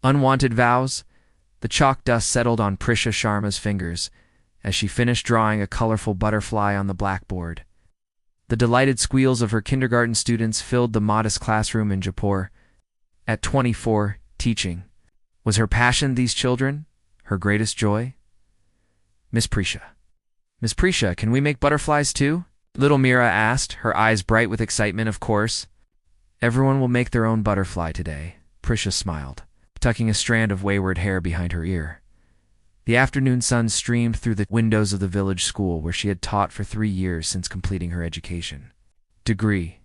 Unwanted vows? The chalk dust settled on Prisha Sharma's fingers as she finished drawing a colorful butterfly on the blackboard. The delighted squeals of her kindergarten students filled the modest classroom in Jaipur. At 24, teaching. Was her passion these children? Her greatest joy? Miss Prisha, can we make butterflies too? Little Mira asked, her eyes bright with excitement, of course. Everyone will make their own butterfly today, Prisha smiled, tucking a strand of wayward hair behind her ear. The afternoon sun streamed through the windows of the village school where she had taught for 3 years since completing her education. Degree.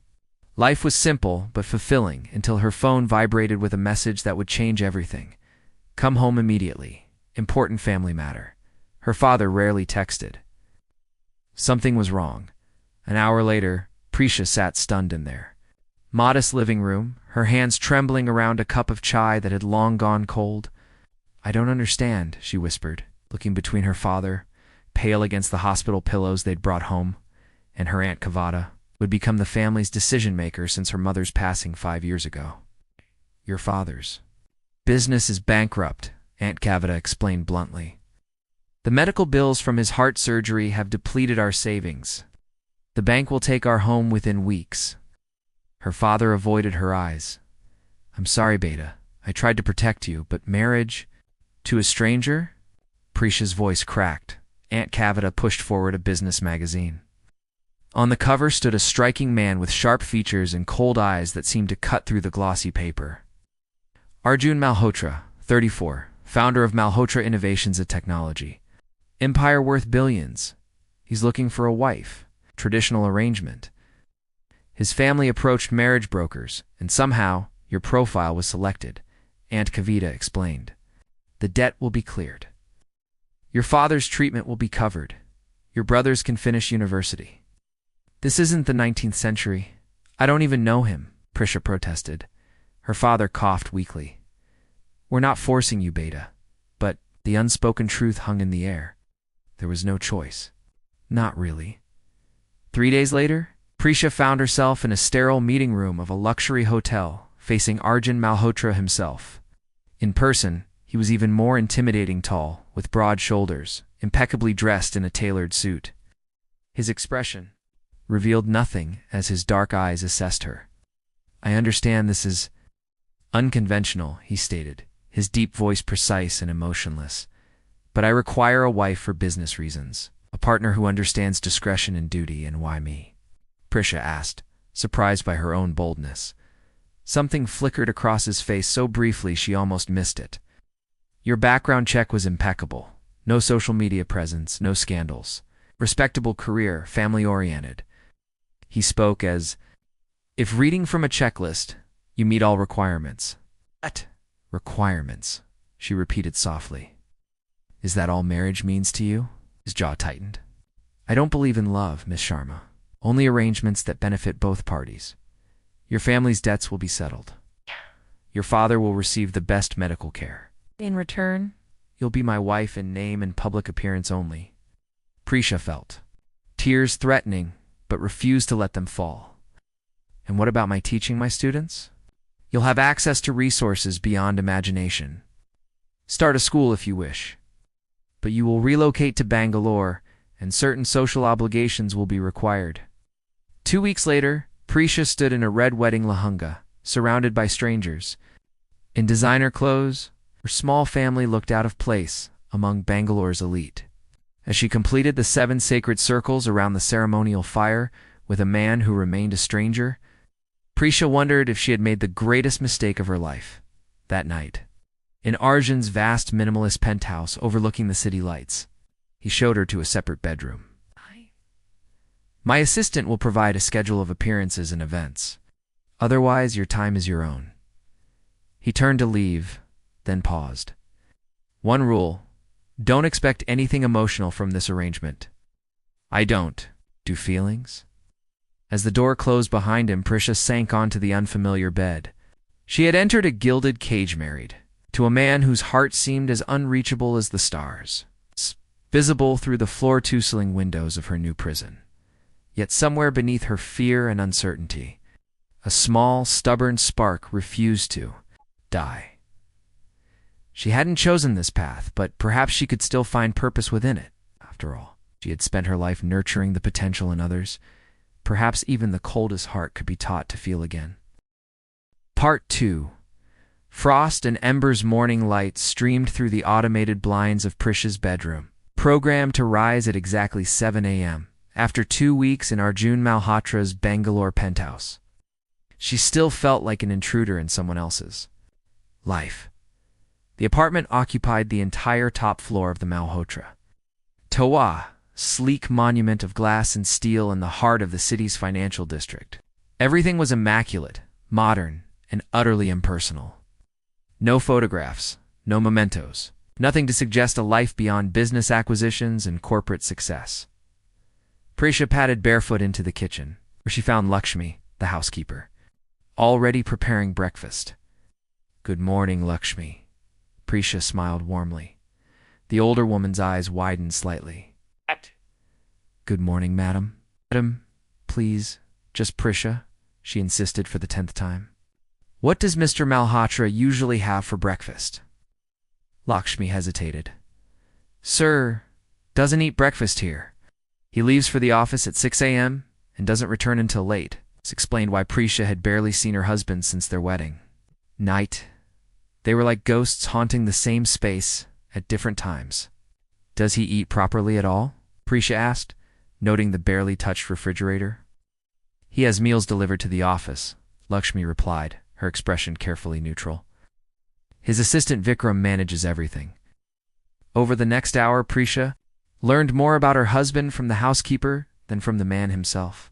Life was simple but fulfilling until her phone vibrated with a message that would change everything. Come home immediately. Important family matter. Her father rarely texted. Something was wrong. An hour later, Prisha sat stunned in their modest living room, her hands trembling around a cup of chai that had long gone cold. I don't understand, she whispered, looking between her father, pale against the hospital pillows they'd brought home, and her Aunt Kavada, who had become the family's decision-maker since her mother's passing 5 years ago. Your father's business is bankrupt, Aunt Kavada explained bluntly. The medical bills from his heart surgery have depleted our savings. The bank will take our home within weeks. Her father avoided her eyes. I'm sorry, Beta. I tried to protect you, but marriage to a stranger? Prisha's voice cracked. Aunt Kavada pushed forward a business magazine. On the cover stood a striking man with sharp features and cold eyes that seemed to cut through the glossy paper. Arjun Malhotra, 34, founder of Malhotra Innovations and Technology. Empire worth billions. He's looking for a wife. Traditional arrangement. His family approached marriage brokers, and somehow your profile was selected, Aunt Kavita explained. The debt will be cleared. Your father's treatment will be covered. Your brothers can finish university. This isn't the 19th century. I don't even know him, Prisha protested. Her father coughed weakly. We're not forcing you, Beta. But the unspoken truth hung in the air. There was no choice. Not really. 3 days later, Prisha found herself in a sterile meeting room of a luxury hotel, facing Arjun Malhotra himself. In person, he was even more intimidating, tall, with broad shoulders, impeccably dressed in a tailored suit. His expression revealed nothing as his dark eyes assessed her. I understand this is unconventional, he stated, his deep voice precise and emotionless. But I require a wife for business reasons, a partner who understands discretion and duty, and why me? Prisha asked, surprised by her own boldness. Something flickered across his face so briefly she almost missed it. Your background check was impeccable. No social media presence, no scandals. Respectable career, family-oriented. He spoke as if reading from a checklist, you meet all requirements. What? Requirements, she repeated softly. Is that all marriage means to you? His jaw tightened. I don't believe in love, Miss Sharma. Only arrangements that benefit both parties. Your family's debts will be settled. Your father will receive the best medical care. In return, you'll be my wife in name and public appearance only. Prisha felt tears threatening, but refused to let them fall. And what about my teaching my students? You'll have access to resources beyond imagination. Start a school if you wish. But you will relocate to Bangalore, and certain social obligations will be required. 2 weeks later, Prisha stood in a red wedding lehenga, surrounded by strangers. In designer clothes, her small family looked out of place among Bangalore's elite. As she completed the 7 sacred circles around the ceremonial fire with a man who remained a stranger, Prisha wondered if she had made the greatest mistake of her life that night. In Arjun's vast minimalist penthouse overlooking the city lights, he showed her to a separate bedroom. My assistant will provide a schedule of appearances and events. Otherwise, your time is your own. He turned to leave, then paused. One rule: don't expect anything emotional from this arrangement. I don't. Do feelings? As the door closed behind him, Prisha sank onto the unfamiliar bed. She had entered a gilded cage married to a man whose heart seemed as unreachable as the stars, visible through the floor-tootling windows of her new prison. Yet somewhere beneath her fear and uncertainty, a small, stubborn spark refused to die. She hadn't chosen this path, but perhaps she could still find purpose within it. After all, she had spent her life nurturing the potential in others. Perhaps even the coldest heart could be taught to feel again. Part 2. Frost and embers morning light streamed through the automated blinds of Prisha's bedroom, programmed to rise at exactly 7 a.m. after 2 weeks in Arjun Malhotra's Bangalore penthouse. She still felt like an intruder in someone else's life. The apartment occupied the entire top floor of the Malhotra. Toa, sleek monument of glass and steel in the heart of the city's financial district. Everything was immaculate, modern, and utterly impersonal. No photographs, no mementos, nothing to suggest a life beyond business acquisitions and corporate success. Prisha padded barefoot into the kitchen, where she found Lakshmi, the housekeeper, already preparing breakfast. "Good morning, Lakshmi." Prisha smiled warmly. The older woman's eyes widened slightly. "Good morning, madam." "Madam, please, just Prisha," she insisted for the 10th time. "What does Mr. Malhotra usually have for breakfast?" Lakshmi hesitated. "Sir doesn't eat breakfast here. He leaves for the office at 6 a.m. and doesn't return until late." This explained why Prisha had barely seen her husband since their wedding. Night. They were like ghosts haunting the same space at different times. "Does he eat properly at all?" Prisha asked, noting the barely touched refrigerator. "He has meals delivered to the office," Lakshmi replied, her expression carefully neutral. "His assistant Vikram manages everything." Over the next hour, Prisha learned more about her husband from the housekeeper than from the man himself.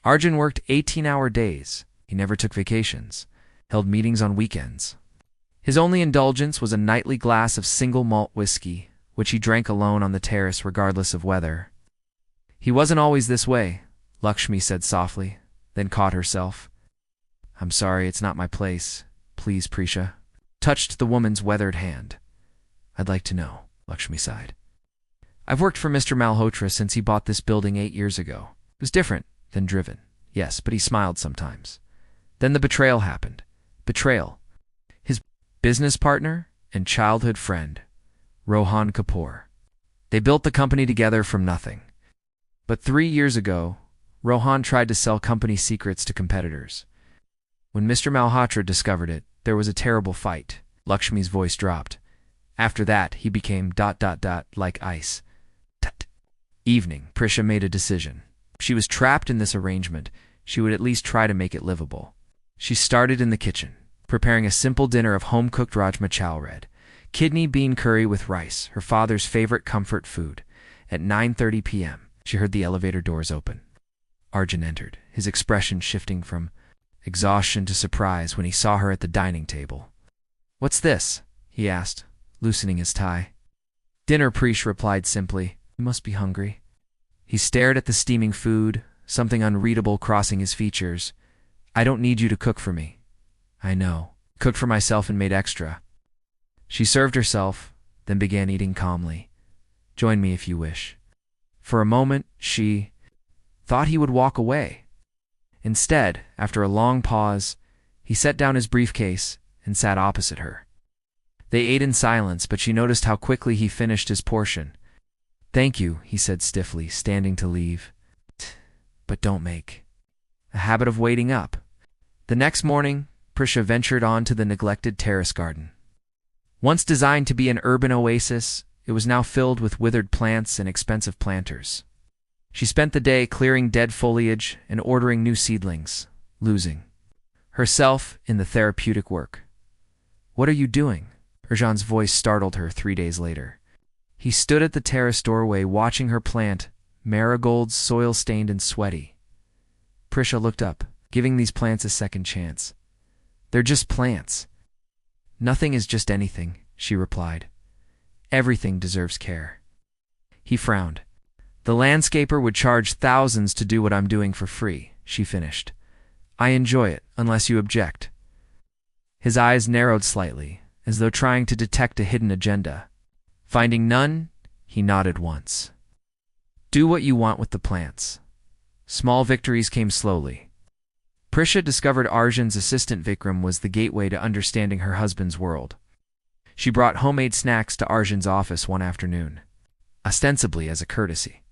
Arjun worked 18-hour days. He never took vacations, held meetings on weekends. His only indulgence was a nightly glass of single malt whiskey, which he drank alone on the terrace regardless of weather. "He wasn't always this way," Lakshmi said softly, then caught herself. "I'm sorry, it's not my place. Please, Prisha." Touched the woman's weathered hand. "I'd like to know," Lakshmi sighed. "I've worked for Mr. Malhotra since he bought this building 8 years ago. It was different than driven. Yes, but he smiled sometimes. Then the betrayal happened. Betrayal. His business partner and childhood friend, Rohan Kapoor. They built the company together from nothing. But 3 years ago, Rohan tried to sell company secrets to competitors. When Mr. Malhotra discovered it, there was a terrible fight." Lakshmi's voice dropped. "After that, he became ... like ice." Evening, Prisha made a decision. If she was trapped in this arrangement, she would at least try to make it livable. She started in the kitchen, preparing a simple dinner of home-cooked rajma chawal, kidney bean curry with rice, her father's favorite comfort food. At 9:30 p.m., she heard the elevator doors open. Arjun entered, his expression shifting from exhaustion to surprise when he saw her at the dining table. "What's this?" he asked, loosening his tie. "Dinner," Prish replied simply. "You must be hungry." He stared at the steaming food, something unreadable crossing his features. "I don't need you to cook for me." "I know. Cooked for myself and made extra." She served herself, then began eating calmly. "Join me if you wish." For a moment, she thought he would walk away. Instead, after a long pause, he set down his briefcase and sat opposite her. They ate in silence, but she noticed how quickly he finished his portion. "Thank you," he said stiffly, standing to leave. "But don't make a habit of waiting up." The next morning, Prisha ventured on to the neglected terrace garden. Once designed to be an urban oasis, it was now filled with withered plants and expensive planters. She spent the day clearing dead foliage and ordering new seedlings, losing herself in the therapeutic work. "What are you doing?" Arjun's voice startled her 3 days later. He stood at the terrace doorway watching her plant, marigolds soil-stained and sweaty. Prisha looked up, giving these plants a second chance. "They're just plants." "Nothing is just anything," she replied. "Everything deserves care." He frowned. "The landscaper would charge thousands to do what I'm doing for free," she finished. "I enjoy it, unless you object." His eyes narrowed slightly, as though trying to detect a hidden agenda. Finding none, he nodded once. "Do what you want with the plants." Small victories came slowly. Prisha discovered Arjun's assistant Vikram was the gateway to understanding her husband's world. She brought homemade snacks to Arjun's office one afternoon, ostensibly as a courtesy.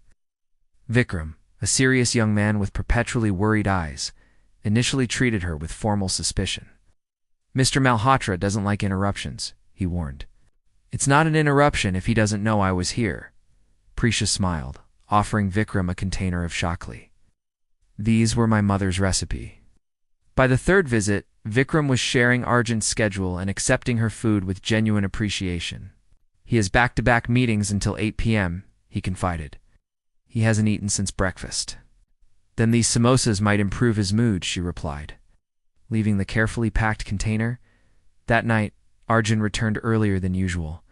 Vikram, a serious young man with perpetually worried eyes, initially treated her with formal suspicion. "Mr. Malhotra doesn't like interruptions," he warned. "It's not an interruption if he doesn't know I was here." Prisha smiled, offering Vikram a container of shakli. "These were my mother's recipe." By the third visit, Vikram was sharing Arjun's schedule and accepting her food with genuine appreciation. "He has back-to-back meetings until 8 p.m., he confided. "He hasn't eaten since breakfast." "Then these samosas might improve his mood," she replied. Leaving the carefully packed container, that night, Arjun returned earlier than usual.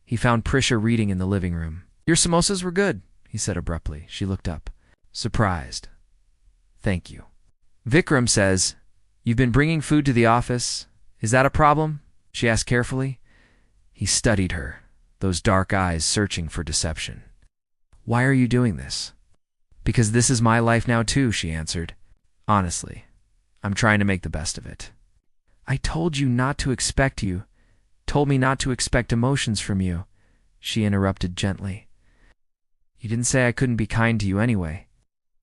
He found Prisha reading in the living room. "Your samosas were good," he said abruptly. She looked up, surprised. "Thank you." "Vikram says, you've been bringing food to the office. Is that a problem?" she asked carefully. He studied her, those dark eyes searching for deception. "Why are you doing this?" "Because this is my life now too," she answered. "Honestly, I'm trying to make the best of it." "I told you not to expect you. Told me not to expect emotions from you," she interrupted gently. "You didn't say I couldn't be kind to you anyway."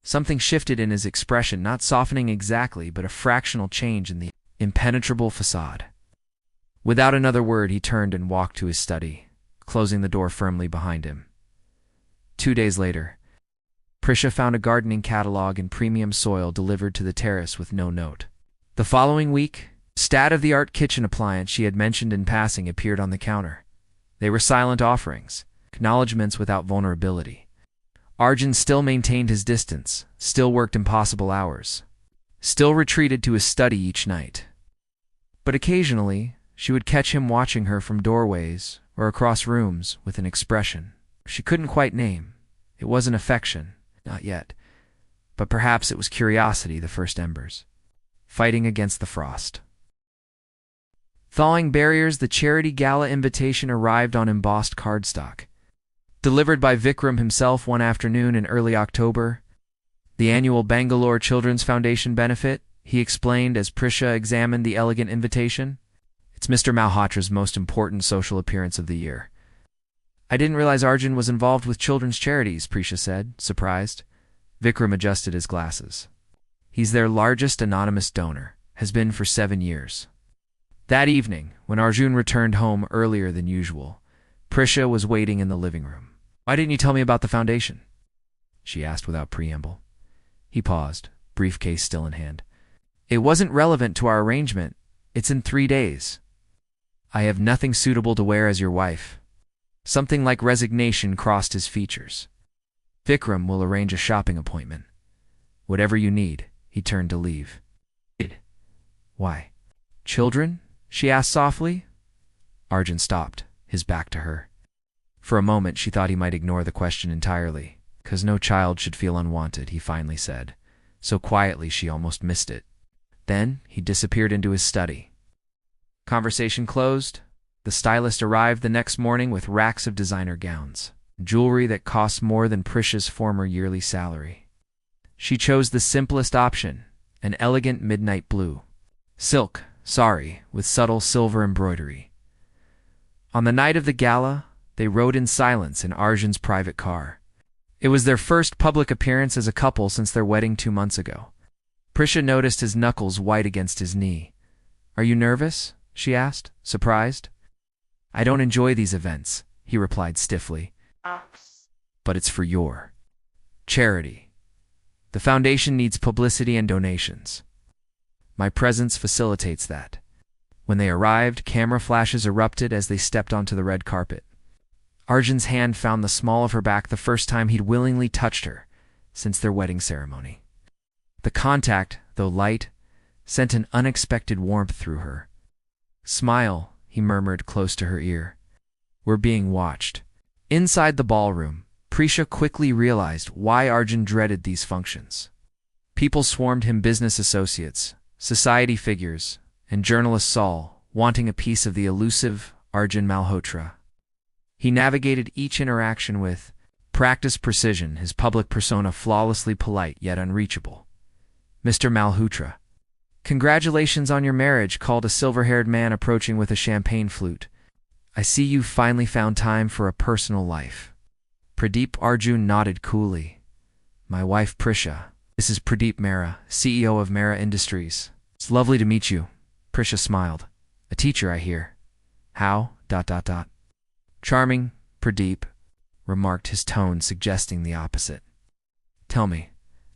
Something shifted in his expression, not softening exactly, but a fractional change in the impenetrable facade. Without another word, he turned and walked to his study, closing the door firmly behind him. 2 days later, Prisha found a gardening catalog in premium soil delivered to the terrace with no note. The following week, state-of-the-art kitchen appliance she had mentioned in passing appeared on the counter. They were silent offerings, acknowledgments without vulnerability. Arjun still maintained his distance, still worked impossible hours, still retreated to his study each night. But occasionally, she would catch him watching her from doorways or across rooms with an expression she couldn't quite name. It wasn't affection, not yet, but perhaps it was curiosity, the first embers, fighting against the frost. Thawing barriers, the charity gala invitation arrived on embossed cardstock. Delivered by Vikram himself one afternoon in early October. "The annual Bangalore Children's Foundation benefit," he explained as Prisha examined the elegant invitation. "It's Mr. Malhotra's most important social appearance of the year." "I didn't realize Arjun was involved with children's charities," Prisha said, surprised. Vikram adjusted his glasses. "He's their largest anonymous donor, has been for 7 years." That evening, when Arjun returned home earlier than usual, Prisha was waiting in the living room. "Why didn't you tell me about the foundation?" she asked without preamble. He paused, briefcase still in hand. "It wasn't relevant to our arrangement. It's in 3 days. I have nothing suitable to wear as your wife." Something like resignation crossed his features. "Vikram will arrange a shopping appointment. Whatever you need." He turned to leave. "Why? Children?" she asked softly. Arjun stopped, his back to her. For a moment, she thought he might ignore the question entirely. "'Cause no child should feel unwanted," he finally said, so quietly she almost missed it. Then he disappeared into his study. Conversation closed. The stylist arrived the next morning with racks of designer gowns, jewelry that cost more than Prisha's former yearly salary. She chose the simplest option, an elegant midnight blue silk sari with subtle silver embroidery. On the night of the gala, they rode in silence in Arjun's private car. It was their first public appearance as a couple since their wedding 2 months ago. Prisha noticed his knuckles white against his knee. "Are you nervous?" she asked, surprised. "I don't enjoy these events," he replied stiffly. "But it's for your charity. The foundation needs publicity and donations. My presence facilitates that." When they arrived, camera flashes erupted as they stepped onto the red carpet. Arjun's hand found the small of her back the first time he'd willingly touched her since their wedding ceremony. The contact, though light, sent an unexpected warmth through her. "Smile," he murmured close to her ear. "We're being watched." Inside the ballroom, Prisha quickly realized why Arjun dreaded these functions. People swarmed him, business associates, society figures, and journalist Saul, wanting a piece of the elusive Arjun Malhotra. He navigated each interaction with practiced precision, his public persona flawlessly polite yet unreachable. "Mr. Malhotra." "Congratulations on your marriage," called a silver-haired man approaching with a champagne flute. I see you finally found time for a personal life. Pradeep Arjun nodded coolly. My wife Prisha. This is Pradeep Mehra, CEO of Mehra Industries. It's lovely to meet you. Prisha smiled. A teacher, I hear. How? ... Charming, Pradeep remarked, his tone suggesting the opposite. Tell me,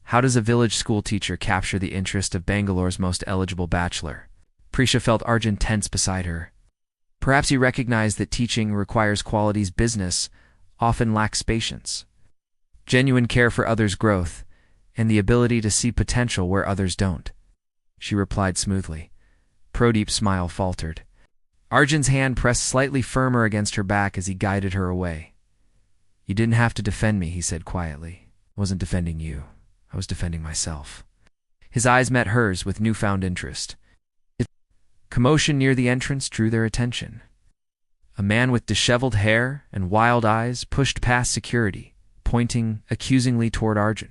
how does a village school teacher capture the interest of Bangalore's most eligible bachelor? Prisha felt Arjun tense beside her. Perhaps he recognized that teaching requires qualities business often lacks: patience, genuine care for others' growth, and the ability to see potential where others don't. She replied smoothly. Pradeep's smile faltered. Arjun's hand pressed slightly firmer against her back as he guided her away. You didn't have to defend me, he said quietly. I wasn't defending you. I was defending myself. His eyes met hers with newfound interest. Commotion near the entrance drew their attention. A man with disheveled hair and wild eyes pushed past security, pointing accusingly toward Arjun.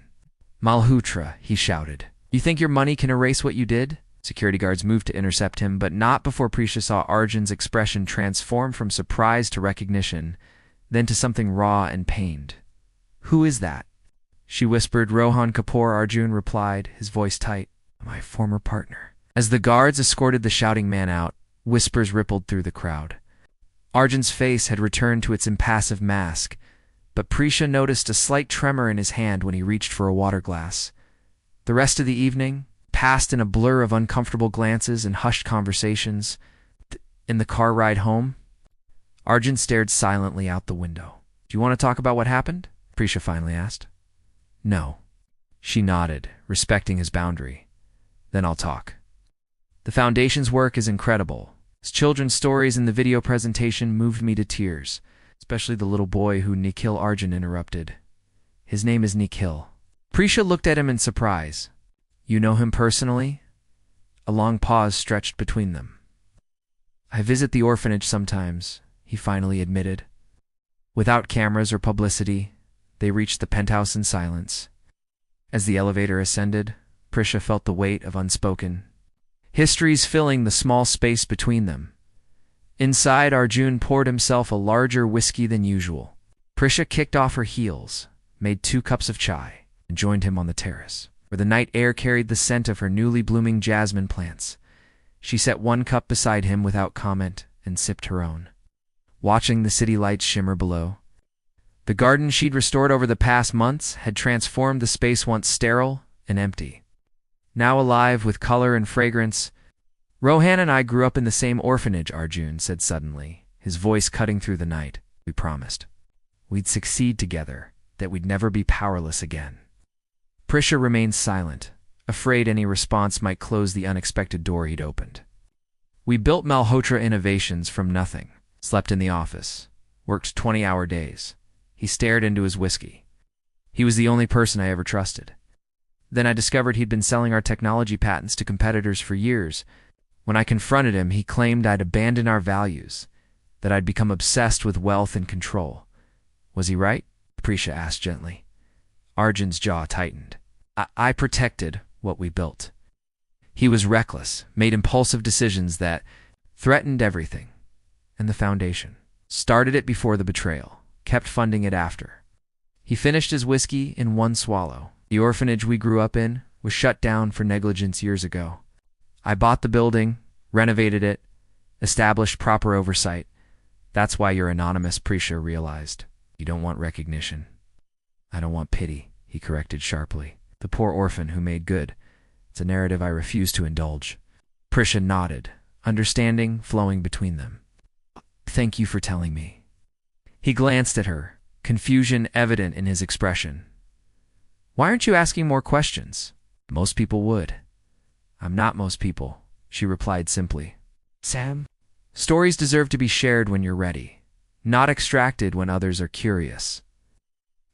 Malhotra, he shouted. You think your money can erase what you did? Security guards moved to intercept him, but not before Prisha saw Arjun's expression transform from surprise to recognition, then to something raw and pained. Who is that? She whispered. Rohan Kapoor, Arjun replied, his voice tight. My former partner. As the guards escorted the shouting man out, whispers rippled through the crowd. Arjun's face had returned to its impassive mask, but Prisha noticed a slight tremor in his hand when he reached for a water glass. The rest of the evening passed in a blur of uncomfortable glances and hushed conversations. In the car ride home, Arjun stared silently out the window. Do you want to talk about what happened? Prisha finally asked. No. She nodded, respecting his boundary. Then I'll talk. The Foundation's work is incredible. His children's stories in the video presentation moved me to tears, especially the little boy who Nikhil. Arjun interrupted. His name is Nikhil. Prisha looked at him in surprise. You know him personally? A long pause stretched between them. I visit the orphanage sometimes, he finally admitted. Without cameras or publicity, they reached the penthouse in silence. As the elevator ascended, Prisha felt the weight of unspoken histories filling the small space between them. Inside, Arjun poured himself a larger whiskey than usual. Prisha kicked off her heels, made 2 cups of chai, and joined him on the terrace, where the night air carried the scent of her newly blooming jasmine plants. She set 1 cup beside him without comment and sipped her own, watching the city lights shimmer below. The garden she'd restored over the past months had transformed the space once sterile and empty. Now alive with color and fragrance. Rohan and I grew up in the same orphanage, Arjun said suddenly, his voice cutting through the night. We promised we'd succeed together, that we'd never be powerless again. Prisha remained silent, afraid any response might close the unexpected door he'd opened. We built Malhotra Innovations from nothing, slept in the office, worked 20-hour days. He stared into his whiskey. He was the only person I ever trusted. Then I discovered he'd been selling our technology patents to competitors for years. When I confronted him, he claimed I'd abandoned our values, that I'd become obsessed with wealth and control. Was he right? Prisha asked gently. Arjun's jaw tightened. I protected what we built. He was reckless, made impulsive decisions that threatened everything. And the Foundation. Started it before the betrayal, kept funding it after. He finished his whiskey in 1 swallow. The orphanage we grew up in was shut down for negligence years ago. I bought the building, renovated it, established proper oversight. That's why you're anonymous, Prisha realized. You don't want recognition. I don't want pity, he corrected sharply. The poor orphan who made good. It's a narrative I refuse to indulge. Prisha nodded, understanding flowing between them. Thank you for telling me. He glanced at her, confusion evident in his expression. Why aren't you asking more questions? Most people would. I'm not most people, she replied simply. Sam? Stories deserve to be shared when you're ready, not extracted when others are curious.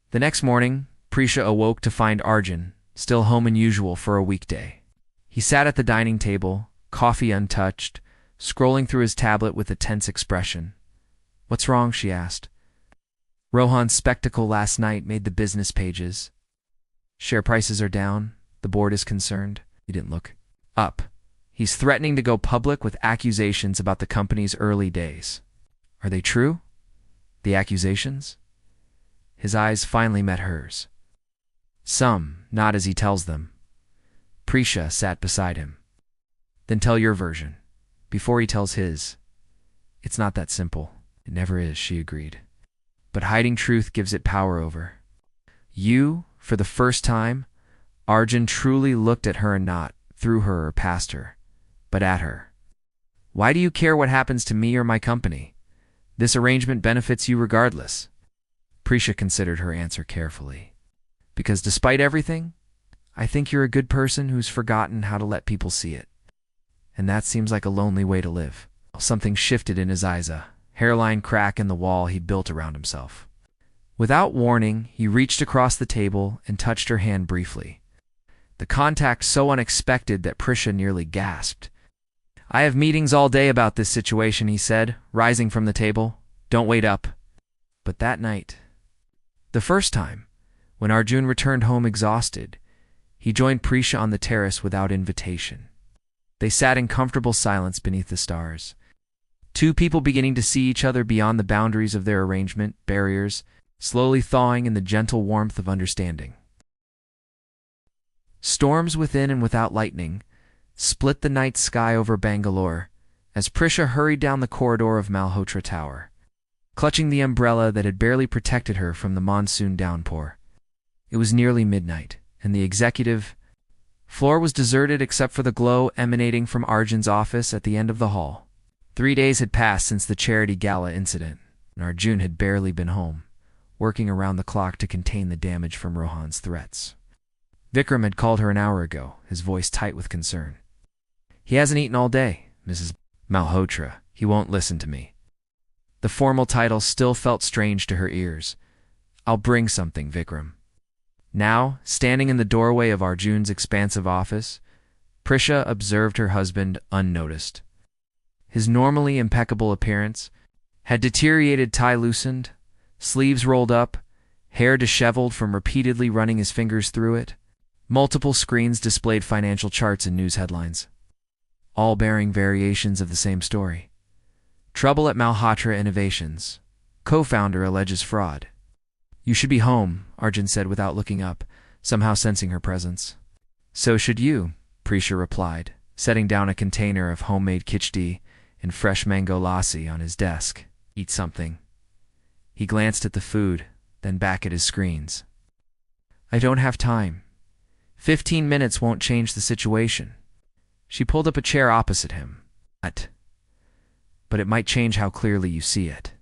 The next morning, Prisha awoke to find Arjun still home unusual for a weekday. He sat at the dining table, coffee untouched, scrolling through his tablet with a tense expression. What's wrong? She asked. Rohan's spectacle last night made the business pages. Share prices are down. The board is concerned. He didn't look up. He's threatening to go public with accusations about the company's early days. Are they true? The accusations? His eyes finally met hers. Some, not as he tells them. Prisha sat beside him. Then tell your version, before he tells his. It's not that simple. It never is, she agreed. But hiding truth gives it power over. You, for the first time, Arjun truly looked at her and not through her or past her, but at her. Why do you care what happens to me or my company? This arrangement benefits you regardless. Prisha considered her answer carefully. Because despite everything, I think you're a good person who's forgotten how to let people see it. And that seems like a lonely way to live. Something shifted in his eyes, a hairline crack in the wall he built around himself. Without warning, he reached across the table and touched her hand briefly. The contact so unexpected that Prisha nearly gasped. I have meetings all day about this situation, he said, rising from the table. Don't wait up. But that night, the first time, when Arjun returned home exhausted, he joined Prisha on the terrace without invitation. They sat in comfortable silence beneath the stars. Two people beginning to see each other beyond the boundaries of their arrangement, barriers, slowly thawing in the gentle warmth of understanding. Storms within and without lightning split the night sky over Bangalore as Prisha hurried down the corridor of Malhotra Tower, clutching the umbrella that had barely protected her from the monsoon downpour. It was nearly midnight, and the executive floor was deserted except for the glow emanating from Arjun's office at the end of the hall. 3 days had passed since the charity gala incident, and Arjun had barely been home, working around the clock to contain the damage from Rohan's threats. Vikram had called her an hour ago, his voice tight with concern. He hasn't eaten all day, Mrs. Malhotra. He won't listen to me. The formal title still felt strange to her ears. I'll bring something, Vikram. Now, standing in the doorway of Arjun's expansive office, Prisha observed her husband unnoticed. His normally impeccable appearance had deteriorated, tie loosened, sleeves rolled up, hair disheveled from repeatedly running his fingers through it. Multiple screens displayed financial charts and news headlines, all bearing variations of the same story. Trouble at Malhotra Innovations. Co-founder alleges fraud. You should be home, Arjun said without looking up, somehow sensing her presence. So should you, Prisha replied, setting down a container of homemade khichdi and fresh mango lassi on his desk. Eat something. He glanced at the food, then back at his screens. I don't have time. 15 minutes won't change the situation. She pulled up a chair opposite him. But it might change how clearly you see it.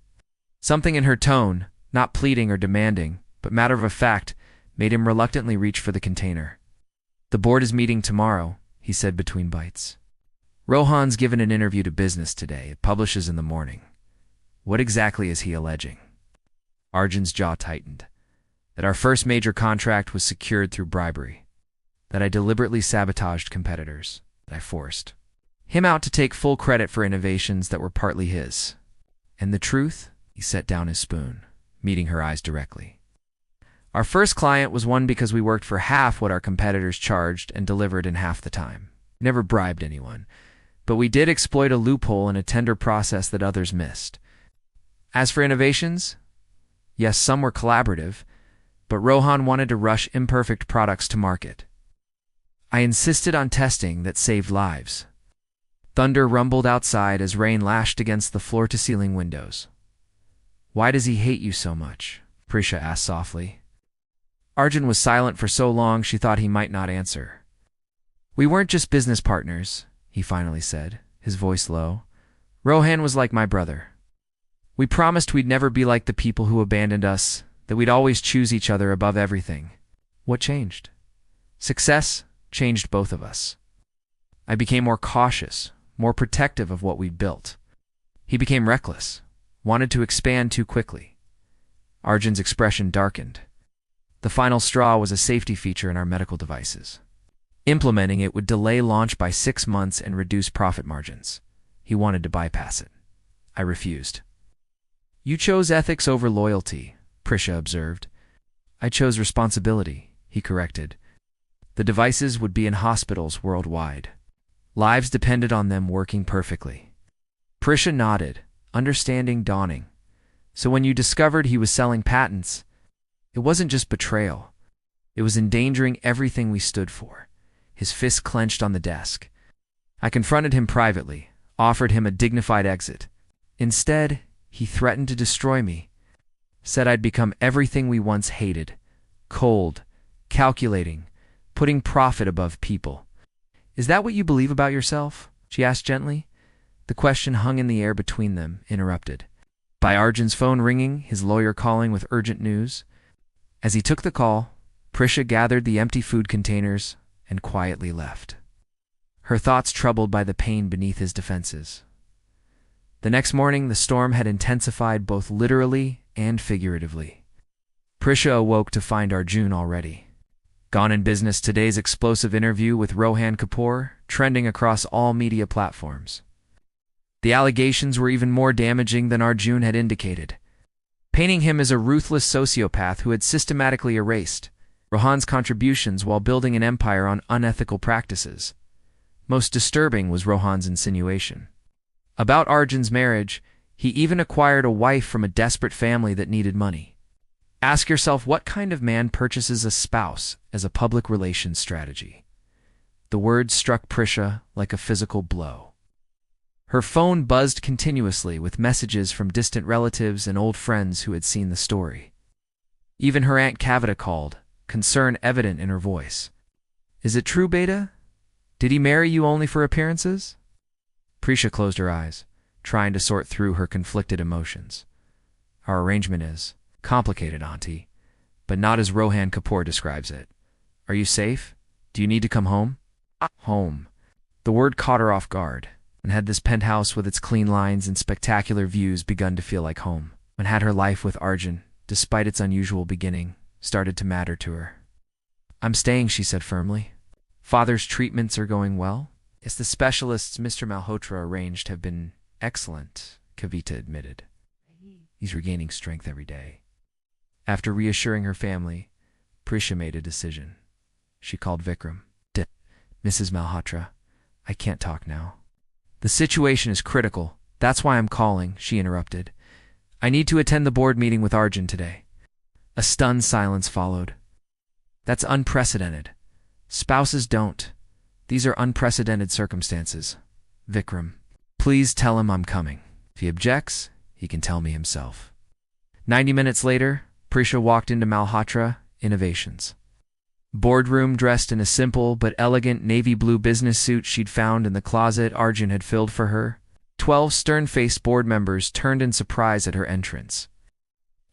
Something in her tone, not pleading or demanding, but matter of fact, made him reluctantly reach for the container. The board is meeting tomorrow, he said between bites. Rohan's given an interview to Business Today. It publishes in the morning. What exactly is he alleging? Arjun's jaw tightened. That our first major contract was secured through bribery. That I deliberately sabotaged competitors. That I forced him out to take full credit for innovations that were partly his. And the truth? He set down his spoon, meeting her eyes directly. Our first client was won because we worked for half what our competitors charged and delivered in half the time. Never bribed anyone, but we did exploit a loophole in a tender process that others missed. As for innovations, yes, some were collaborative, but Rohan wanted to rush imperfect products to market. I insisted on testing that saved lives. Thunder rumbled outside as rain lashed against the floor-to-ceiling windows. Why does he hate you so much? Prisha asked softly. Arjun was silent for so long she thought he might not answer. We weren't just business partners, he finally said, his voice low. Rohan was like my brother. We promised we'd never be like the people who abandoned us, that we'd always choose each other above everything. What changed? Success changed both of us. I became more cautious, more protective of what we'd built. He became reckless, wanted to expand too quickly. Arjun's expression darkened. The final straw was a safety feature in our medical devices. Implementing it would delay launch by 6 months and reduce profit margins. He wanted to bypass it. I refused. You chose ethics over loyalty, Prisha observed. I chose responsibility, he corrected. The devices would be in hospitals worldwide. Lives depended on them working perfectly. Prisha nodded, understanding dawning. So when you discovered he was selling patents, it wasn't just betrayal. It was endangering everything we stood for. His fist clenched on the desk. I confronted him privately, offered him a dignified exit. Instead, he threatened to destroy me. Said I'd become everything we once hated. Cold, calculating, putting profit above people. Is that what you believe about yourself? She asked gently. The question hung in the air between them, interrupted by Arjun's phone ringing, his lawyer calling with urgent news. As he took the call, Prisha gathered the empty food containers and quietly left, her thoughts troubled by the pain beneath his defenses. The next morning, the storm had intensified both literally and figuratively. Prisha awoke to find Arjun already gone in business. Today's explosive interview with Rohan Kapoor trending across all media platforms. The allegations were even more damaging than Arjun had indicated, painting him as a ruthless sociopath who had systematically erased Rohan's contributions while building an empire on unethical practices. Most disturbing was Rohan's insinuation about Arjun's marriage. He even acquired a wife from a desperate family that needed money. Ask yourself, what kind of man purchases a spouse as a public relations strategy? The words struck Prisha like a physical blow. Her phone buzzed continuously with messages from distant relatives and old friends who had seen the story. Even her Aunt Kavita called, concern evident in her voice. Is it true, Beta? Did he marry you only for appearances? Prisha closed her eyes, trying to sort through her conflicted emotions. Our arrangement is complicated, Auntie, but not as Rohan Kapoor describes it. Are you safe? Do you need to come home? Home. The word caught her off guard, and had this penthouse with its clean lines and spectacular views begun to feel like home? When had her life with Arjun, despite its unusual beginning, started to matter to her? I'm staying, she said firmly. Father's treatments are going well? Yes, the specialists Mr. Malhotra arranged have been excellent, Kavita admitted. He's regaining strength every day. After reassuring her family, Prisha made a decision. She called Vikram. Mrs. Malhotra, I can't talk now. The situation is critical. That's why I'm calling, she interrupted. I need to attend the board meeting with Arjun today. A stunned silence followed. That's unprecedented. Spouses don't. These are unprecedented circumstances. Vikram, please tell him I'm coming. If he objects, he can tell me himself. 90 minutes later, Prisha walked into Malhotra Innovations. Boardroom, dressed in a simple but elegant navy blue business suit she'd found in the closet Arjun had filled for her. 12 stern-faced board members turned in surprise at her entrance.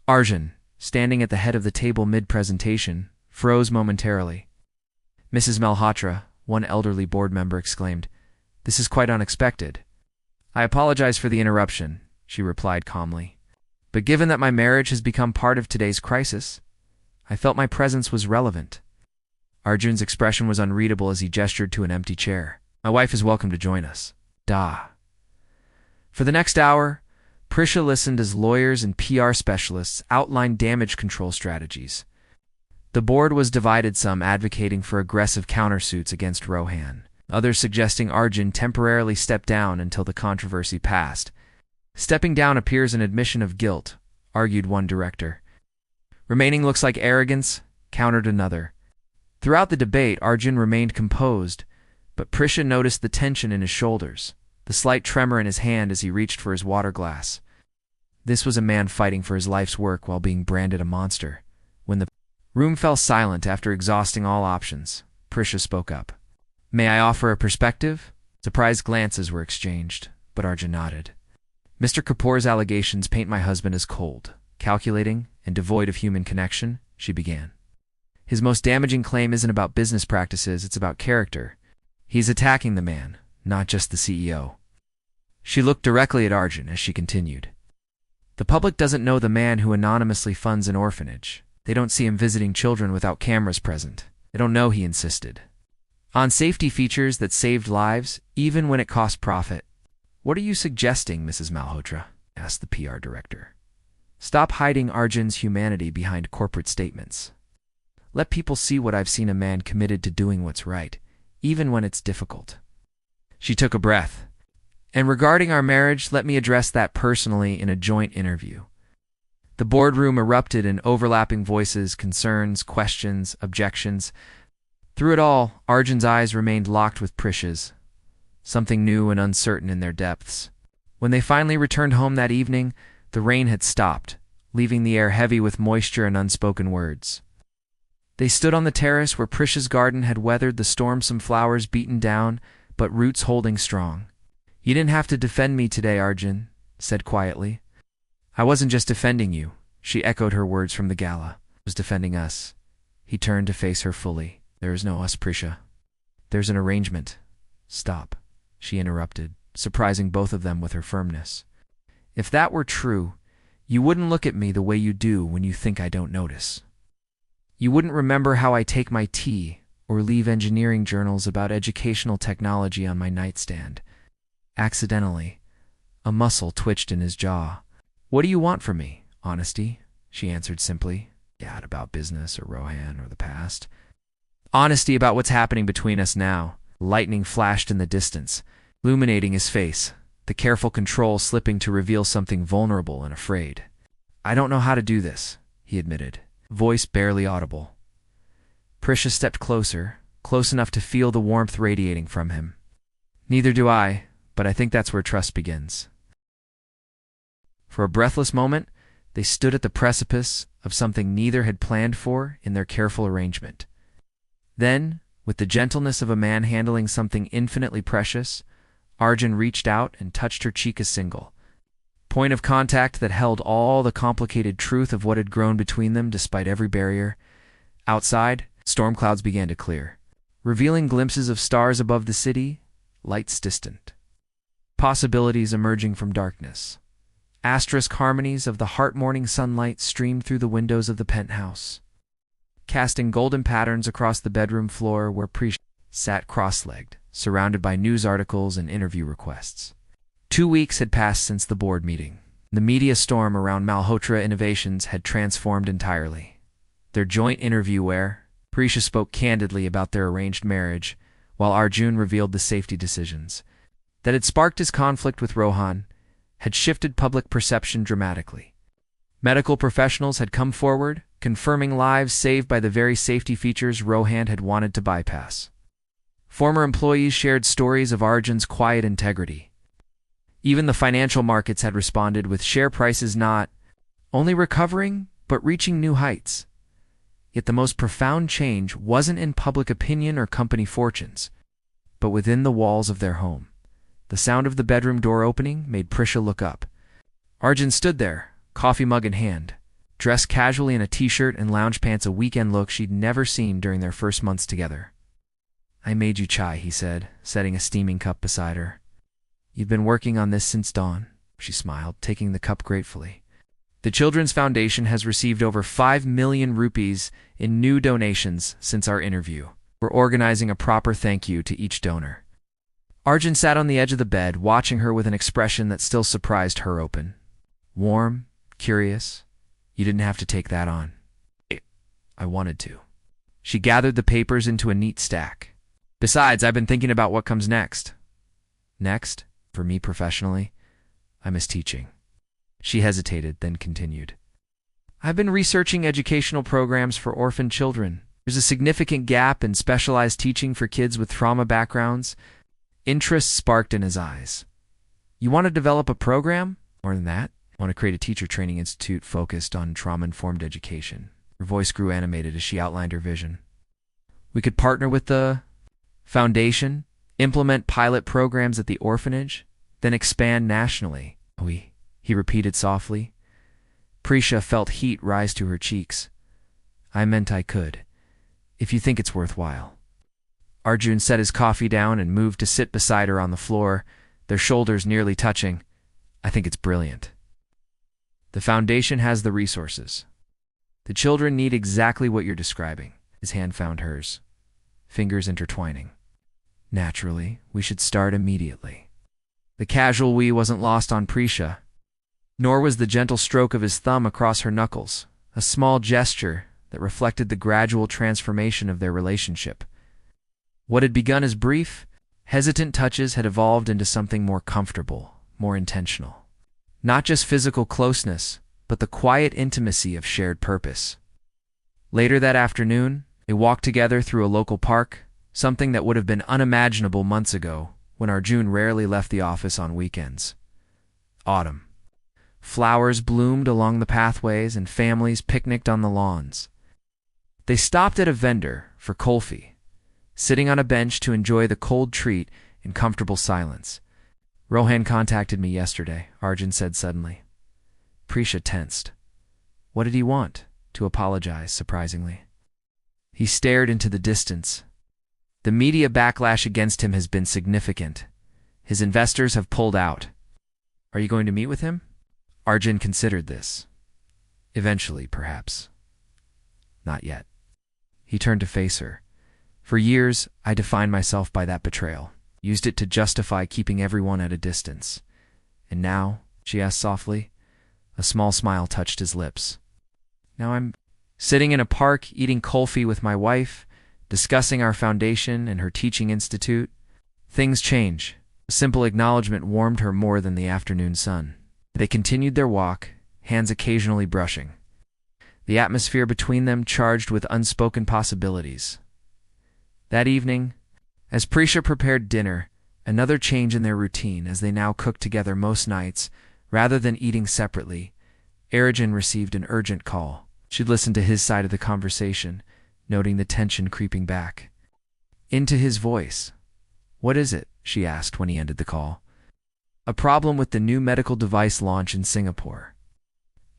Arjun, standing at the head of the table mid-presentation, froze momentarily. Mrs. Malhotra, one elderly board member exclaimed, "This is quite unexpected." "I apologize for the interruption," she replied calmly. "But given that my marriage has become part of today's crisis, I felt my presence was relevant." Arjun's expression was unreadable as he gestured to an empty chair. "My wife is welcome to join us." Da. For the next hour, Prisha listened as lawyers and PR specialists outlined damage control strategies. The board was divided, some advocating for aggressive countersuits against Rohan, others suggesting Arjun temporarily step down until the controversy passed. Stepping down appears an admission of guilt, argued one director. Remaining looks like arrogance, countered another. Throughout the debate, Arjun remained composed, but Prisha noticed the tension in his shoulders, the slight tremor in his hand as he reached for his water glass. This was a man fighting for his life's work while being branded a monster. When the room fell silent after exhausting all options, Prisha spoke up. "May I offer a perspective?" Surprised glances were exchanged, but Arjun nodded. "Mr. Kapoor's allegations paint my husband as cold, calculating, and devoid of human connection," she began. "His most damaging claim isn't about business practices, it's about character. He's attacking the man, not just the CEO." She looked directly at Arjun as she continued. "The public doesn't know the man who anonymously funds an orphanage. They don't see him visiting children without cameras present. They don't know he insisted on safety features that saved lives, even when it cost profit." "What are you suggesting, Mrs. Malhotra?" asked the PR director. "Stop hiding Arjun's humanity behind corporate statements. Let people see what I've seen: a man committed to doing what's right, even when it's difficult." She took a breath. And regarding our marriage, let me address that personally in a joint interview. The boardroom erupted in overlapping voices, concerns, questions, objections. Through it all, Arjun's eyes remained locked with Prisha's, something new and uncertain in their depths. When they finally returned home that evening, the rain had stopped, leaving the air heavy with moisture and unspoken words. They stood on the terrace where Prisha's garden had weathered the storm, some flowers beaten down, but roots holding strong. "You didn't have to defend me today, Arjun," said quietly. "I wasn't just defending you," she echoed her words from the gala. "I was defending us." He turned to face her fully. "There is no us, Prisha. There's an arrangement." "Stop," she interrupted, surprising both of them with her firmness. "If that were true, you wouldn't look at me the way you do when you think I don't notice. You wouldn't remember how I take my tea or leave engineering journals about educational technology on my nightstand." Accidentally, a muscle twitched in his jaw. "What do you want from me?" "Honesty," she answered simply. "Yeah, about business or Rohan or the past." "Honesty about what's happening between us now." Lightning flashed in the distance, illuminating his face, the careful control slipping to reveal something vulnerable and afraid. "I don't know how to do this," he admitted, voice barely audible. Prisha stepped closer, close enough to feel the warmth radiating from him. "Neither do I, but I think that's where trust begins." For a breathless moment, they stood at the precipice of something neither had planned for in their careful arrangement. Then, with the gentleness of a man handling something infinitely precious, Arjun reached out and touched her cheek, a single point of contact that held all the complicated truth of what had grown between them despite every barrier. Outside, storm clouds began to clear, revealing glimpses of stars above the city, lights distant. Possibilities emerging from darkness. Asterisk harmonies of the heart-morning sunlight streamed through the windows of the penthouse, casting golden patterns across the bedroom floor where Prisha sat cross-legged, surrounded by news articles and interview requests. 2 weeks had passed since the board meeting. The media storm around Malhotra Innovations had transformed entirely. Their joint interview where Prisha spoke candidly about their arranged marriage, while Arjun revealed the safety decisions that had sparked his conflict with Rohan, had shifted public perception dramatically. Medical professionals had come forward, confirming lives saved by the very safety features Rohan had wanted to bypass. Former employees shared stories of Arjun's quiet integrity. Even the financial markets had responded, with share prices not only recovering, but reaching new heights. Yet the most profound change wasn't in public opinion or company fortunes, but within the walls of their home. The sound of the bedroom door opening made Prisha look up. Arjun stood there, coffee mug in hand, dressed casually in a t-shirt and lounge pants, a weekend look she'd never seen during their first months together. "I made you chai," he said, setting a steaming cup beside her. "You've been working on this since dawn," she smiled, taking the cup gratefully. "The Children's Foundation has received over 5 million rupees in new donations since our interview. We're organizing a proper thank you to each donor." Arjun sat on the edge of the bed, watching her with an expression that still surprised her. Open, warm, curious. "You didn't have to take that on." "I wanted to." She gathered the papers into a neat stack. "Besides, I've been thinking about what comes next." "Next? For me professionally? I miss teaching." She hesitated, then continued. "I've been researching educational programs for orphan children. There's a significant gap in specialized teaching for kids with trauma backgrounds." Interest sparked in his eyes. "You want to develop a program? More than that, I want to create a teacher training institute focused on trauma-informed education." Her voice grew animated as she outlined her vision. "We could partner with the foundation, implement pilot programs at the orphanage, then expand nationally." He repeated softly. Prisha felt heat rise to her cheeks. "I meant I could, if you think it's worthwhile." Arjun set his coffee down and moved to sit beside her on the floor, their shoulders nearly touching. "I think it's brilliant. The foundation has the resources. The children need exactly what you're describing." His hand found hers, fingers intertwining. "Naturally, we should start immediately." The casual "we" wasn't lost on Prisha, nor was the gentle stroke of his thumb across her knuckles, a small gesture that reflected the gradual transformation of their relationship. What had begun as brief, Hesitant touches had evolved into something more comfortable, more intentional. Not just physical closeness, but the quiet intimacy of shared purpose. Later that afternoon, they walked together through a local park, something that would have been unimaginable months ago when Arjun rarely left the office on weekends. Autumn. Flowers bloomed along the pathways and families picnicked on the lawns. They stopped at a vendor for kulfi, sitting on a bench to enjoy the cold treat in comfortable silence. Rohan contacted me yesterday, Arjun said suddenly. Prisha tensed. What did he want? To apologize, surprisingly. He stared into the distance. The media backlash against him has been significant. His investors have pulled out. Are you going to meet with him? Arjun considered this. Eventually, perhaps. Not yet. He turned to face her. For years, I defined myself by that betrayal, used it to justify keeping everyone at a distance. And now, she asked softly. A small smile touched his lips. Now I'm sitting in a park eating kulfi with my wife, discussing our foundation and her teaching institute. Things change. A simple acknowledgement warmed her more than the afternoon sun. They continued their walk, hands occasionally brushing. The atmosphere between them charged with unspoken possibilities. That evening, as Prisha prepared dinner, another change in their routine as they now cooked together most nights, rather than eating separately, Arjun received an urgent call. She'd listened to his side of the conversation, noting the tension creeping back. Into his voice. What is it? She asked when he ended the call. A problem with the new medical device launch in Singapore.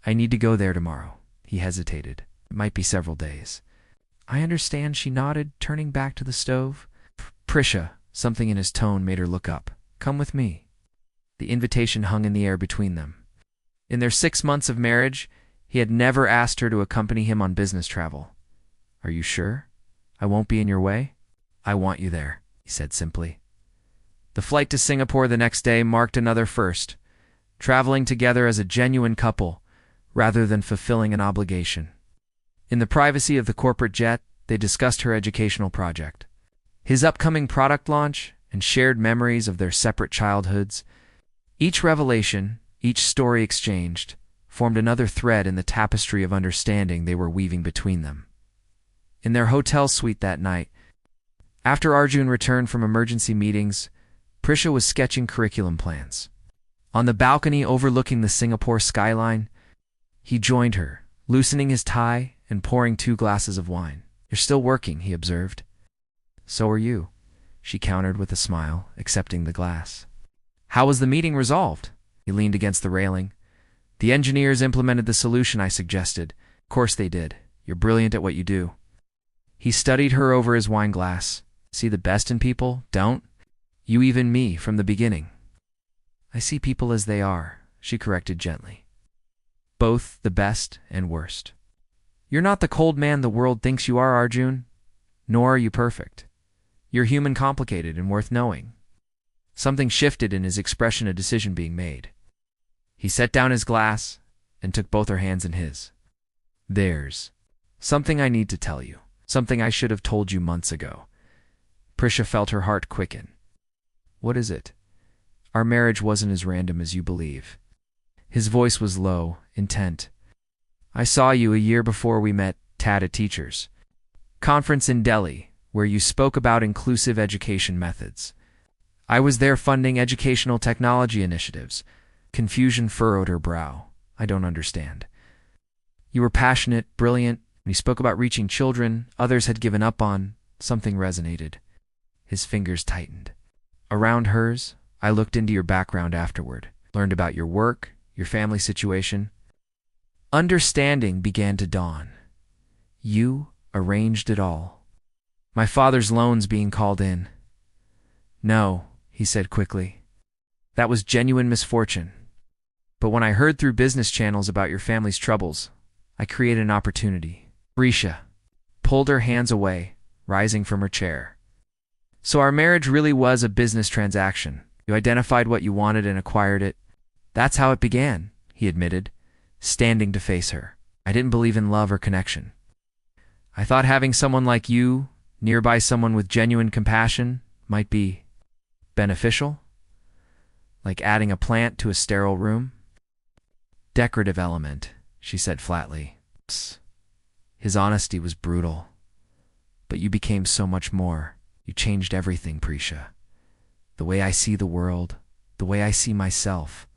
I need to go there tomorrow. He hesitated. It might be several days. I understand, she nodded, turning back to the stove. Prisha, something in his tone made her look up. Come with me. The invitation hung in the air between them. In their 6 months of marriage, he had never asked her to accompany him on business travel. Are you sure? I won't be in your way? I want you there, he said simply. The flight to Singapore the next day marked another first, traveling together as a genuine couple, rather than fulfilling an obligation. In the privacy of the corporate jet, they discussed her educational project, his upcoming product launch, and shared memories of their separate childhoods. Each revelation, each story exchanged, formed another thread in the tapestry of understanding they were weaving between them. In their hotel suite that night, after Arjun returned from emergency meetings, Prisha was sketching curriculum plans. On the balcony overlooking the Singapore skyline, he joined her, loosening his tie and pouring 2 glasses of wine. You're still working, he observed. So are you, she countered with a smile, accepting the glass. How was the meeting resolved? He leaned against the railing. The engineers implemented the solution I suggested. Of course they did. You're brilliant at what you do. He studied her over his wine glass. See the best in people, don't? You even me from the beginning. I see people as they are, she corrected gently. Both the best and worst. You're not the cold man the world thinks you are, Arjun. Nor are you perfect. You're human, complicated, and worth knowing. Something shifted in his expression, a decision being made. He set down his glass and took both her hands in his. There's something I need to tell you, something I should have told you months ago. Prisha felt her heart quicken. What is it? Our marriage wasn't as random as you believe. His voice was low, intent. I saw you a year before we met Tata Teachers Conference in Delhi, where you spoke about inclusive education methods. I was there funding educational technology initiatives. Confusion furrowed her brow. I don't understand. You were passionate, brilliant, and you spoke about reaching children others had given up on. Something resonated. His fingers tightened. Around hers, I looked into your background afterward, learned about your work, your family situation. Understanding began to dawn. You arranged it all. My father's loans being called in. No, he said quickly. That was genuine misfortune. But when I heard through business channels about your family's troubles, I created an opportunity. Prisha pulled her hands away, rising from her chair. So our marriage really was a business transaction. You identified what you wanted and acquired it. That's how it began, he admitted, standing to face her. I didn't believe in love or connection. I thought having someone like you, nearby someone with genuine compassion, might be. Beneficial? Like adding a plant to a sterile room? Decorative element, she said flatly. Psst. His honesty was brutal. But you became so much more. You changed everything, Prisha. The way I see the world, the way I see myself.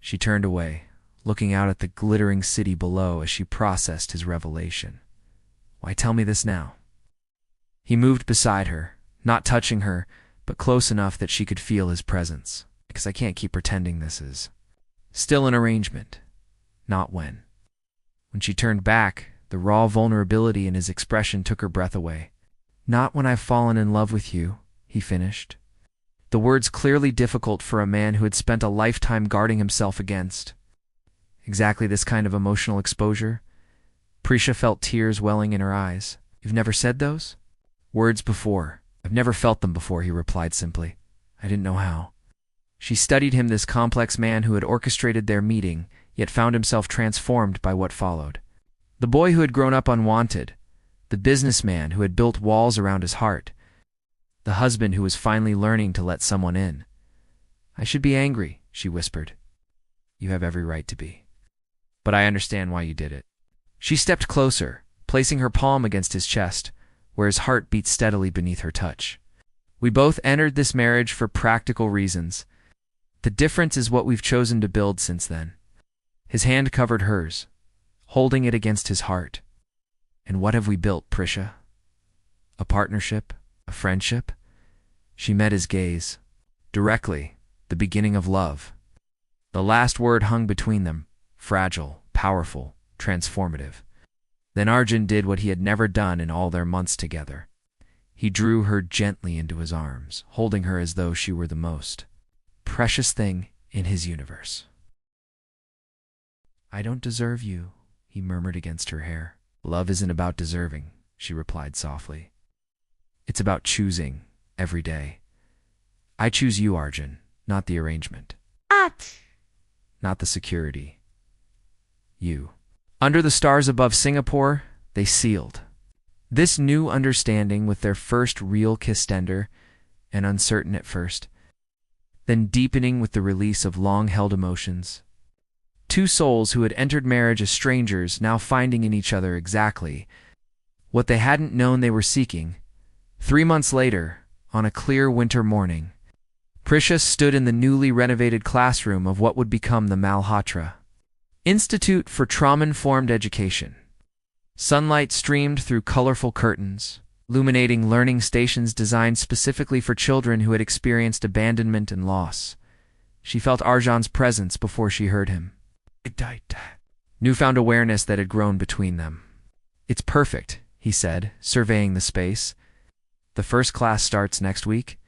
She turned away, looking out at the glittering city below as she processed his revelation. Why tell me this now? He moved beside her, not touching her, but close enough that she could feel his presence. Because I can't keep pretending this is still an arrangement. Not when. When she turned back, the raw vulnerability in his expression took her breath away. Not when I've fallen in love with you, he finished. The words clearly difficult for a man who had spent a lifetime guarding himself against. Exactly this kind of emotional exposure? Prisha felt tears welling in her eyes. You've never said those? Words before. I've never felt them before, he replied simply. I didn't know how. She studied him, this complex man who had orchestrated their meeting, yet found himself transformed by what followed. The boy who had grown up unwanted, the businessman who had built walls around his heart, the husband who was finally learning to let someone in. I should be angry, she whispered. You have every right to be. But I understand why you did it. She stepped closer, placing her palm against his chest, where his heart beat steadily beneath her touch. We both entered this marriage for practical reasons. The difference is what we've chosen to build since then. His hand covered hers, holding it against his heart. And what have we built, Prisha? A partnership? A friendship? She met his gaze. Directly, the beginning of love. The last word hung between them, fragile, powerful, transformative. Then Arjun did what he had never done in all their months together. He drew her gently into his arms, holding her as though she were the most precious thing in his universe. I don't deserve you, he murmured against her hair. Love isn't about deserving, she replied softly. It's about choosing, every day. I choose you, Arjun, not the arrangement. Not the security. You. Under the stars above Singapore, they sealed this new understanding with their first real kiss, tender and uncertain at first, then deepening with the release of long-held emotions. Two souls who had entered marriage as strangers now finding in each other exactly what they hadn't known they were seeking. 3 months later, on a clear winter morning, Prisha stood in the newly renovated classroom of what would become the Malhotra Institute for Trauma-Informed Education. Sunlight streamed through colorful curtains, illuminating learning stations designed specifically for children who had experienced abandonment and loss. She felt Arjun's presence before she heard him. Newfound awareness that had grown between them. It's perfect, he said, surveying the space. The first class starts next week.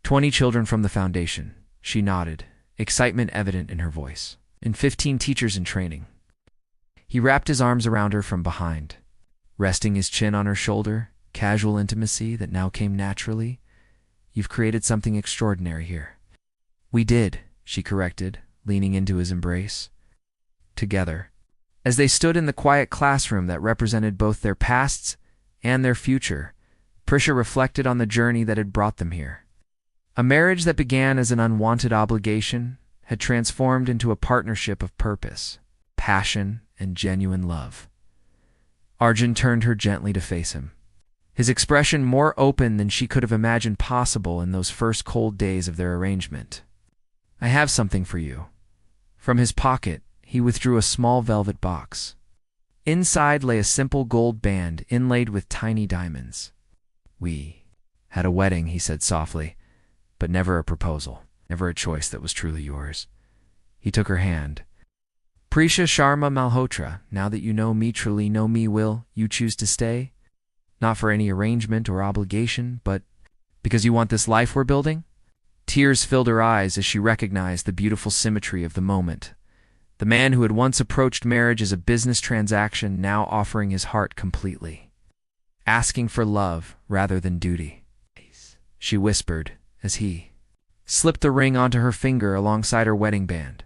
20 children from the foundation. She nodded, excitement evident in her voice. And 15 teachers in training. He wrapped his arms around her from behind, resting his chin on her shoulder, casual intimacy that now came naturally. You've created something extraordinary here. We did, she corrected, leaning into his embrace. Together. As they stood in the quiet classroom that represented both their pasts and their future, Prisha reflected on the journey that had brought them here. A marriage that began as an unwanted obligation had transformed into a partnership of purpose, passion, and genuine love. Arjun turned her gently to face him, his expression more open than she could have imagined possible in those first cold days of their arrangement. I have something for you. From his pocket, he withdrew a small velvet box. Inside lay a simple gold band inlaid with tiny diamonds. We had a wedding, he said softly, but never a proposal, never a choice that was truly yours. He took her hand. Prisha Sharma Malhotra, now that you know me, truly know me, will you choose to stay? Not for any arrangement or obligation, but because you want this life we're building? Tears filled her eyes as she recognized the beautiful symmetry of the moment. The man who had once approached marriage as a business transaction now offering his heart completely. Asking for love rather than duty. She whispered as he slipped the ring onto her finger alongside her wedding band.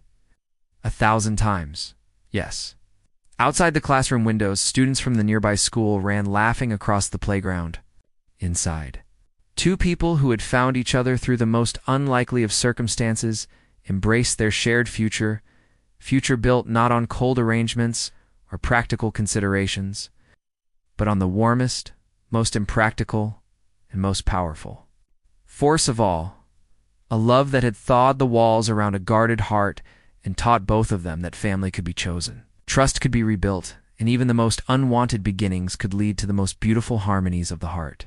1,000 times, yes. Outside the classroom windows, students from the nearby school ran laughing across the playground. Inside, Two people who had found each other through the most unlikely of circumstances embraced their shared future built not on cold arrangements or practical considerations, but on the warmest, most impractical, and most powerful force of all, a love that had thawed the walls around a guarded heart and taught both of them that family could be chosen. Trust could be rebuilt, and even the most unwanted beginnings could lead to the most beautiful harmonies of the heart.